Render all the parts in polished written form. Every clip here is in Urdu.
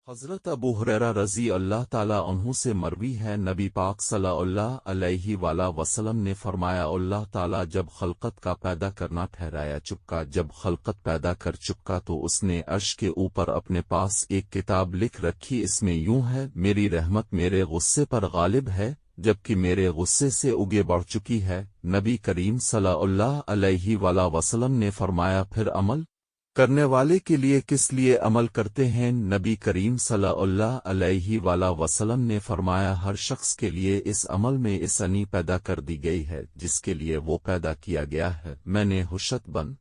حضرت ابو ہریرہ رضی اللہ تعالیٰ عنہ سے مروی ہے، نبی پاک صلی اللہ علیہ وآلہ وسلم نے فرمایا، اللہ تعالیٰ جب خلقت کا پیدا کرنا ٹھہرایا چکا، جب خلقت پیدا کر چکا تو اس نے عرش کے اوپر اپنے پاس ایک کتاب لکھ رکھی، اس میں یوں ہے، میری رحمت میرے غصے پر غالب ہے، جبکہ میرے غصے سے اگے بڑھ چکی ہے۔ نبی کریم صلی اللہ علیہ وآلہ وسلم نے فرمایا، پھر عمل کرنے والے کے لیے کس لیے عمل کرتے ہیں؟ نبی کریم صلی اللہ علیہ وآلہ وسلم نے فرمایا، ہر شخص کے لیے اس عمل میں آسانی پیدا کر دی گئی ہے جس کے لیے وہ پیدا کیا گیا ہے۔ میں نے حشت بن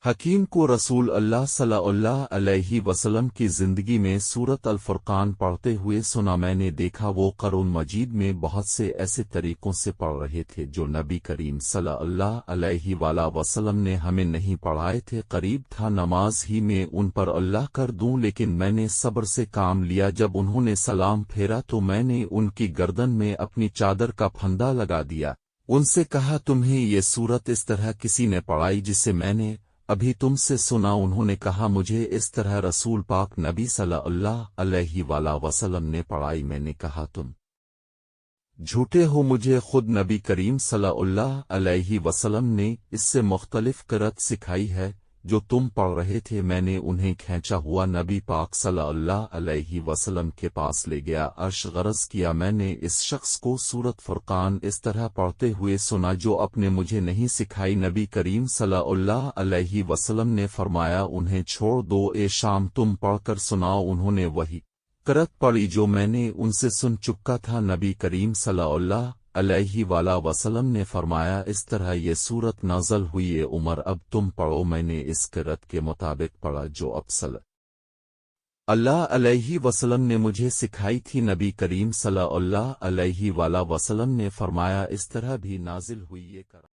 حکیم کو رسول اللہ صلی اللہ علیہ وسلم کی زندگی میں سورت الفرقان پڑھتے ہوئے سنا، میں نے دیکھا وہ قرآن مجید میں بہت سے ایسے طریقوں سے پڑھ رہے تھے جو نبی کریم صلی اللہ علیہ وآلہ وسلم نے ہمیں نہیں پڑھائے تھے۔ قریب تھا نماز ہی میں ان پر اللہ کر دوں، لیکن میں نے صبر سے کام لیا۔ جب انہوں نے سلام پھیرا تو میں نے ان کی گردن میں اپنی چادر کا پھندا لگا دیا، ان سے کہا، تمہیں یہ سورت اس طرح کسی نے پڑھائی جسے میں نے ابھی تم سے سنا؟ انہوں نے کہا، مجھے اس طرح رسول پاک نبی صلی اللہ علیہ وآلہ وسلم نے پڑھائی۔ میں نے کہا، تم جھوٹے ہو، مجھے خود نبی کریم صلی اللہ علیہ وسلم نے اس سے مختلف قرأت سکھائی ہے جو تم پڑھ رہے تھے۔ میں نے انہیں کھینچا ہوا نبی پاک صلی اللہ علیہ وسلم کے پاس لے گیا، عرش غرض کیا۔ میں نے اس شخص کو سورت فرقان اس طرح پڑھتے ہوئے سنا جو اپنے مجھے نہیں سکھائی۔ نبی کریم صلی اللہ علیہ وسلم نے فرمایا، انہیں چھوڑ دو، اے شام تم پڑھ کر سناؤ۔ انہوں نے وہی قرأت پڑھی جو میں نے ان سے سن چکا تھا۔ نبی کریم صلی اللہ علیہ وآلہ وسلم نے فرمایا، اس طرح یہ سورت نازل ہوئی، اے عمر اب تم پڑھو۔ میں نے اس قرأت کے مطابق پڑھا جو اب صلی اللہ علیہ وسلم نے مجھے سکھائی تھی۔ نبی کریم صلی اللہ علیہ وآلہ وسلم نے فرمایا، اس طرح بھی نازل ہوئی یہ قرأت۔